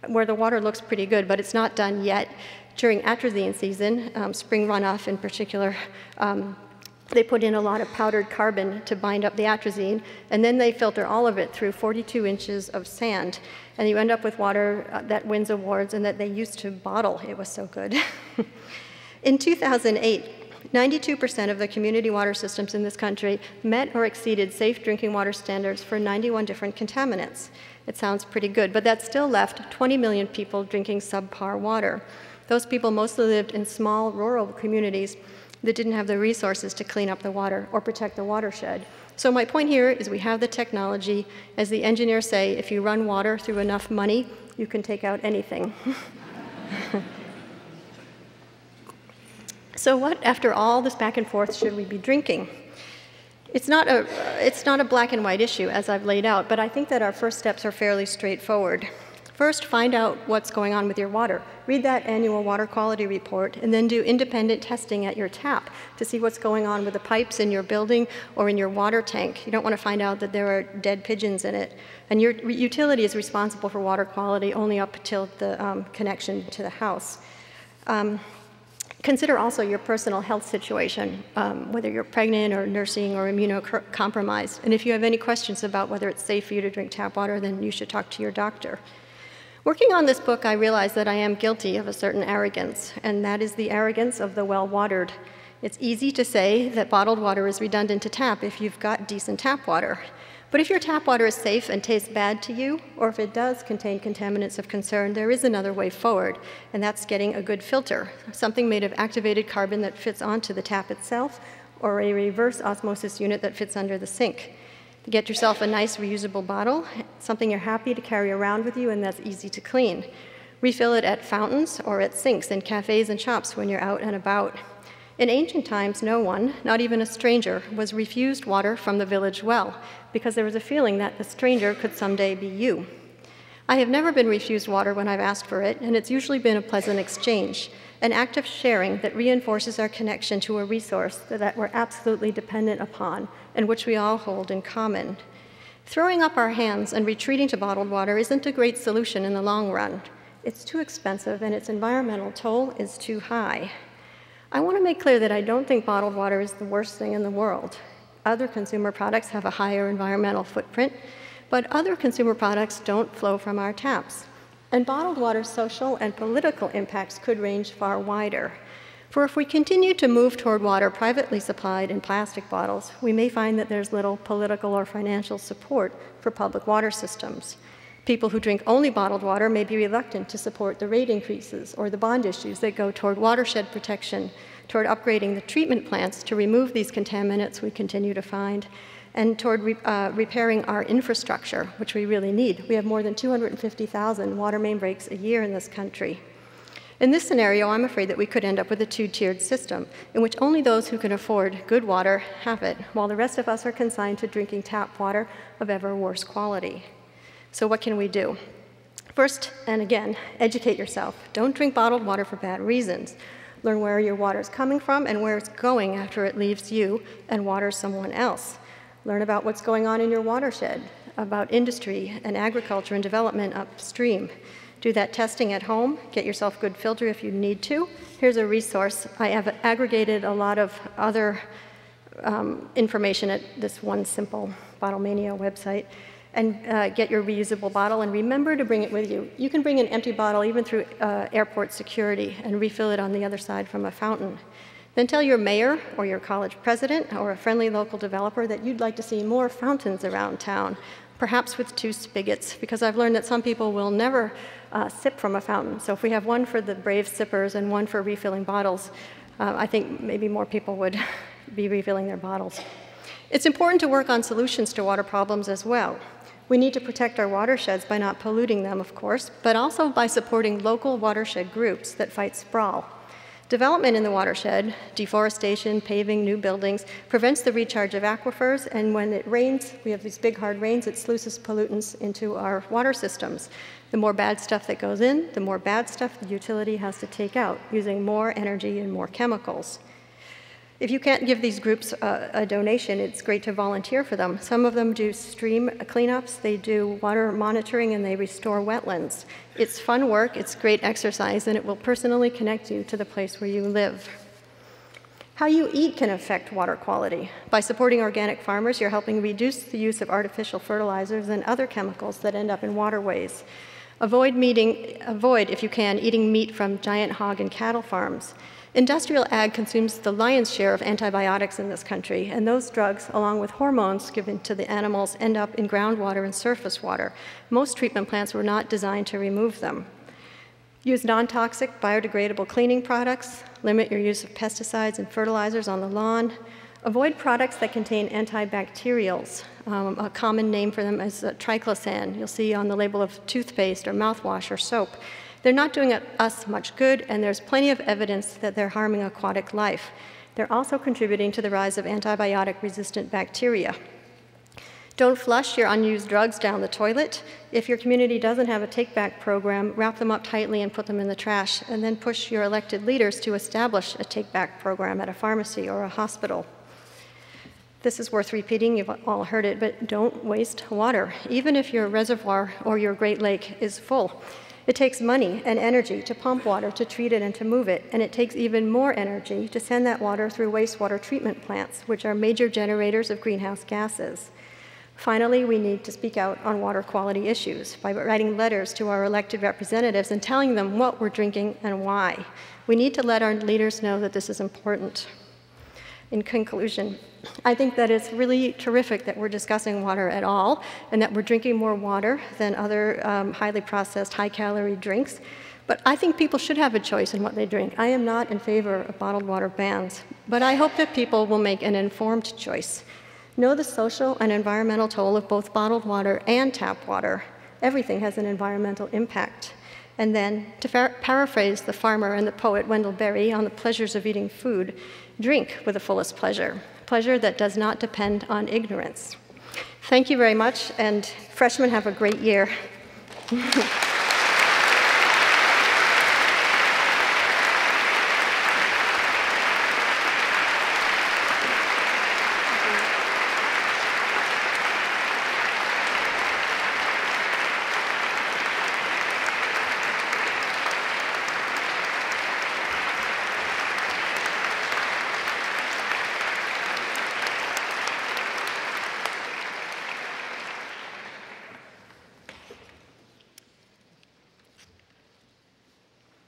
where the water looks pretty good, but it's not done yet. During atrazine season, spring runoff in particular, they put in a lot of powdered carbon to bind up the atrazine, and then they filter all of it through 42 inches of sand, and you end up with water that wins awards and that they used to bottle. It was so good. In 2008, 92% of the community water systems in this country met or exceeded safe drinking water standards for 91 different contaminants. It sounds pretty good, but that still left 20 million people drinking subpar water. Those people mostly lived in small rural communities that didn't have the resources to clean up the water or protect the watershed. So my point here is we have the technology. As the engineers say, if you run water through enough money, you can take out anything. So what, after all this back and forth, should we be drinking? It's not a black and white issue, as I've laid out, but I think that our first steps are fairly straightforward. First, find out what's going on with your water. Read that annual water quality report, and then do independent testing at your tap to see what's going on with the pipes in your building or in your water tank. You don't want to find out that there are dead pigeons in it. And your utility is responsible for water quality only up until the connection to the house. Consider also your personal health situation, whether you're pregnant or nursing or immunocompromised. And if you have any questions about whether it's safe for you to drink tap water, then you should talk to your doctor. Working on this book, I realized that I am guilty of a certain arrogance, and that is the arrogance of the well-watered. It's easy to say that bottled water is redundant to tap if you've got decent tap water. But if your tap water is safe and tastes bad to you, or if it does contain contaminants of concern, there is another way forward, and that's getting a good filter, something made of activated carbon that fits onto the tap itself, or a reverse osmosis unit that fits under the sink. Get yourself a nice reusable bottle, something you're happy to carry around with you and that's easy to clean. Refill it at fountains or at sinks in cafes and shops when you're out and about. In ancient times, no one, not even a stranger, was refused water from the village well because there was a feeling that the stranger could someday be you. I have never been refused water when I've asked for it, and it's usually been a pleasant exchange, an act of sharing that reinforces our connection to a resource that we're absolutely dependent upon and which we all hold in common. Throwing up our hands and retreating to bottled water isn't a great solution in the long run. It's too expensive and its environmental toll is too high. I want to make clear that I don't think bottled water is the worst thing in the world. Other consumer products have a higher environmental footprint, but other consumer products don't flow from our taps. And bottled water's social and political impacts could range far wider. For if we continue to move toward water privately supplied in plastic bottles, we may find that there's little political or financial support for public water systems. People who drink only bottled water may be reluctant to support the rate increases or the bond issues that go toward watershed protection, toward upgrading the treatment plants to remove these contaminants we continue to find, and toward repairing our infrastructure, which we really need. We have more than 250,000 water main breaks a year in this country. In this scenario, I'm afraid that we could end up with a two-tiered system in which only those who can afford good water have it, while the rest of us are consigned to drinking tap water of ever worse quality. So what can we do? First, and again, educate yourself. Don't drink bottled water for bad reasons. Learn where your water is coming from and where it's going after it leaves you and waters someone else. Learn about what's going on in your watershed, about industry and agriculture and development upstream. Do that testing at home. Get yourself a good filter if you need to. Here's a resource. I have aggregated a lot of other information at this one simple Bottlemania website. And get your reusable bottle, and remember to bring it with you. You can bring an empty bottle even through airport security and refill it on the other side from a fountain. Then tell your mayor or your college president or a friendly local developer that you'd like to see more fountains around town, perhaps with 2 spigots, because I've learned that some people will never sip from a fountain. So if we have one for the brave sippers and one for refilling bottles, I think maybe more people would be refilling their bottles. It's important to work on solutions to water problems as well. We need to protect our watersheds by not polluting them, of course, but also by supporting local watershed groups that fight sprawl. Development in the watershed, deforestation, paving, new buildings, prevents the recharge of aquifers, and when it rains, we have these big hard rains, it sluices pollutants into our water systems. The more bad stuff that goes in, the more bad stuff the utility has to take out, using more energy and more chemicals. If you can't give these groups a donation, it's great to volunteer for them. Some of them do stream cleanups, they do water monitoring, and they restore wetlands. It's fun work, it's great exercise, and it will personally connect you to the place where you live. How you eat can affect water quality. By supporting organic farmers, you're helping reduce the use of artificial fertilizers and other chemicals that end up in waterways. Avoid, if you can, eating meat from giant hog and cattle farms. Industrial ag consumes the lion's share of antibiotics in this country, and those drugs, along with hormones given to the animals, end up in groundwater and surface water. Most treatment plants were not designed to remove them. Use non-toxic, biodegradable cleaning products. Limit your use of pesticides and fertilizers on the lawn. Avoid products that contain antibacterials. A common name for them is triclosan. You'll see on the label of toothpaste or mouthwash or soap. They're not doing us much good, and there's plenty of evidence that they're harming aquatic life. They're also contributing to the rise of antibiotic-resistant bacteria. Don't flush your unused drugs down the toilet. If your community doesn't have a take-back program, wrap them up tightly and put them in the trash, and then push your elected leaders to establish a take-back program at a pharmacy or a hospital. This is worth repeating, you've all heard it, but don't waste water, even if your reservoir or your Great Lake is full. It takes money and energy to pump water, to treat it, and to move it, and it takes even more energy to send that water through wastewater treatment plants, which are major generators of greenhouse gases. Finally, we need to speak out on water quality issues by writing letters to our elected representatives and telling them what we're drinking and why. We need to let our leaders know that this is important. In conclusion, I think that it's really terrific that we're discussing water at all and that we're drinking more water than other highly processed, high-calorie drinks. But I think people should have a choice in what they drink. I am not in favor of bottled water bans, but I hope that people will make an informed choice. Know the social and environmental toll of both bottled water and tap water. Everything has an environmental impact. And then, to paraphrase the farmer and the poet Wendell Berry on the pleasures of eating food, drink with the fullest pleasure, pleasure that does not depend on ignorance. Thank you very much, and freshmen have a great year.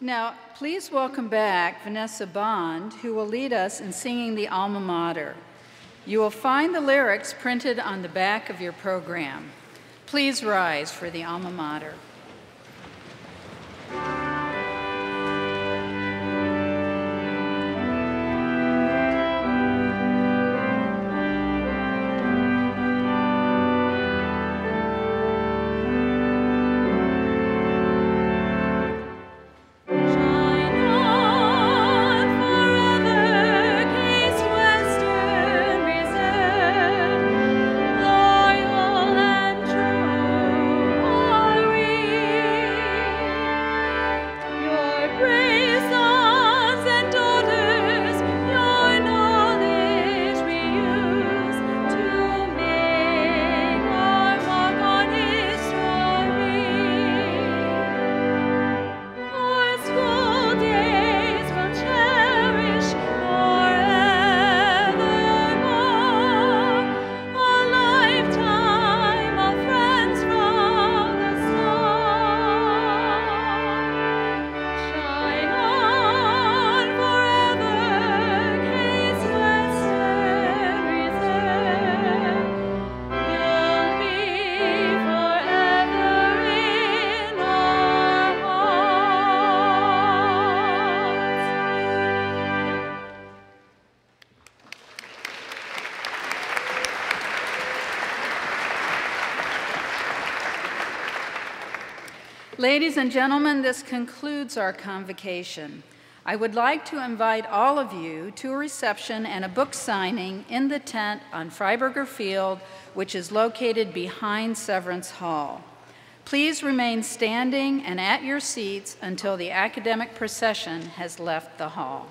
Now, please welcome back Vanessa Bond, who will lead us in singing the Alma Mater. You will find the lyrics printed on the back of your program. Please rise for the Alma Mater. Ladies and gentlemen, this concludes our convocation. I would like to invite all of you to a reception and a book signing in the tent on Freiberger Field, which is located behind Severance Hall. Please remain standing and at your seats until the academic procession has left the hall.